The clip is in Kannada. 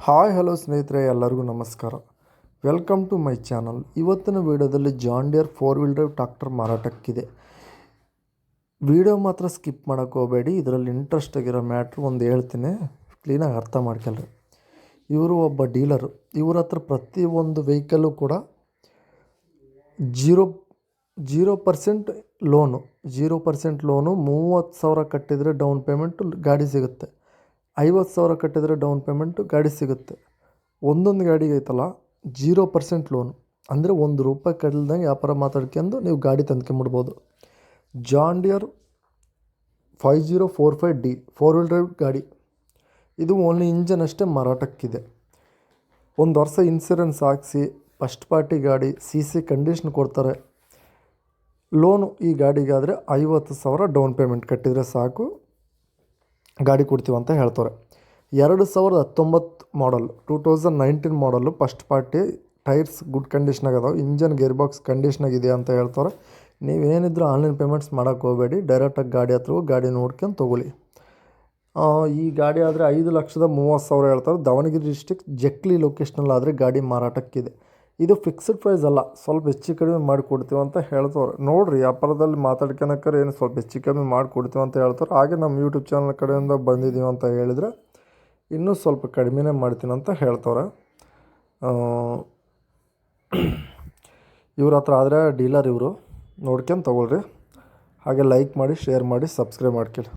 ಹಾಯ್ ಹಲೋ ಸ್ನೇಹಿತರೆ, ಎಲ್ಲರಿಗೂ ನಮಸ್ಕಾರ. Welcome to my channel. ಇವತ್ತಿನ ವಿಡಿಯೋದಲ್ಲಿ John Deere 4 wheel drive tractor ಮಾರಾಟಕ್ಕಿದೆ. ವಿಡಿಯೋ ಮಾತ್ರ ಸ್ಕಿಪ್ ಮಾಡೋಕ್ಕೆ ಹೋಗಬೇಡಿ. ಇದರಲ್ಲಿ ಇಂಟ್ರೆಸ್ಟ್ ಆಗಿರೋ ಮ್ಯಾಟ್ರ್ ಒಂದು ಹೇಳ್ತೀನಿ, ಕ್ಲೀನಾಗಿ ಅರ್ಥ ಮಾಡ್ಕೊಳ್ರಿ. ಇವರು ಒಬ್ಬ ಡೀಲರು. ಇವ್ರ ಹತ್ರ ಪ್ರತಿಯೊಂದು ವೆಹಿಕಲ್ಲು ಕೂಡ 0% ಲೋನು 30,000 ಕಟ್ಟಿದರೆ ಡೌನ್ ಪೇಮೆಂಟು ಗಾಡಿ ಸಿಗುತ್ತೆ. 50,000 ಕಟ್ಟಿದರೆ ಡೌನ್ ಪೇಮೆಂಟು ಗಾಡಿ ಸಿಗುತ್ತೆ. ಒಂದೊಂದು ಗಾಡಿಗೆ ಐತಲ್ಲ 0% ಲೋನು, ಅಂದರೆ ₹1 ಕಟ್ಟಲ್ದಂಗೆ ವ್ಯಾಪಾರ ಮಾತಾಡ್ಕೊಂಡು ನೀವು ಗಾಡಿ ತಂದ್ಕೊಂಬಿಡ್ಬೋದು. John Deere 5045D 4 wheel drive ಗಾಡಿ. ಇದು ಓನ್ಲಿ ಇಂಜನ್ ಅಷ್ಟೇ ಮಾರಾಟಕ್ಕಿದೆ. 1 ವರ್ಷ ಇನ್ಸೂರೆನ್ಸ್ ಹಾಕಿಸಿ ಫಸ್ಟ್ ಪಾರ್ಟಿ ಗಾಡಿ CC ಕಂಡೀಷನ್ ಕೊಡ್ತಾರೆ. ಲೋನು ಈ ಗಾಡಿಗಾದರೆ 50,000 ಡೌನ್ ಪೇಮೆಂಟ್ ಕಟ್ಟಿದರೆ ಸಾಕು, ಗಾಡಿ ಕೊಡ್ತೀವಿ ಅಂತ ಹೇಳ್ತಾರೆ. 2019 model 2019 model first party. Tyres good ಕಂಡೀಷ್ನಾಗದಾವೆ. ಇಂಜನ್ ಗೇರ್ ಬಾಕ್ಸ್ ಕಂಡೀಷ್ನಾಗಿದೆ ಅಂತ ಹೇಳ್ತಾರೆ. ನೀವೇನಿದ್ರು ಆನ್ಲೈನ್ ಪೇಮೆಂಟ್ಸ್ ಮಾಡೋಕ್ಕೆ ಹೋಗಬೇಡಿ. ಡೈರೆಕ್ಟಾಗಿ ಗಾಡಿ ಹತ್ರ ಗಾಡಿ ನೋಡ್ಕೊಂಡು ತೊಗೊಳ್ಳಿ. ಈ ಗಾಡಿ ಆದರೆ 5,30,000 ಹೇಳ್ತಾರೆ. ದಾವಣಗೆರೆ ಡಿಸ್ಟಿಕ್ ಜಕ್ಲಿ ಲೊಕೇಶನಲ್ಲಾದರೆ ಗಾಡಿ ಮಾರಾಟಕ್ಕಿದೆ. ಇದು ಫಿಕ್ಸ್ಡ್ ಪ್ರೈಸ್ ಅಲ್ಲ, ಸ್ವಲ್ಪ ಹೆಚ್ಚು ಕಡಿಮೆ ಮಾಡಿಕೊಡ್ತೀವಿ ಅಂತ ಹೇಳ್ತಾರೆ. ನೋಡಿರಿ, ವ್ಯಾಪಾರದಲ್ಲಿ ಮಾತಾಡ್ಕೊಳಕ್ಕಾರೆ ಏನು ಸ್ವಲ್ಪ ಹೆಚ್ಚು ಕಮ್ಮಿ ಮಾಡಿಕೊಡ್ತೀವಿ ಅಂತ ಹೇಳ್ತಾರೆ. ಹಾಗೆ ನಮ್ಮ ಯೂಟ್ಯೂಬ್ ಚಾನಲ್ ಕಡೆಯಿಂದ ಬಂದಿದ್ದೀವಿ ಅಂತ ಹೇಳಿದರೆ ಇನ್ನೂ ಸ್ವಲ್ಪ ಕಡಿಮೆನೇ ಮಾಡ್ತೀನಿ ಅಂತ ಹೇಳ್ತಾರೆ. ಇವ್ರ ಹತ್ರ ಆದರೆ ಡೀಲರ್ ಇವರು, ನೋಡ್ಕೊಂಡು ತೊಗೊಳ್ರಿ. ಹಾಗೆ ಲೈಕ್ ಮಾಡಿ, ಶೇರ್ ಮಾಡಿ, ಸಬ್ಸ್ಕ್ರೈಬ್ ಮಾಡ್ಕೊಳ್ಳಿ.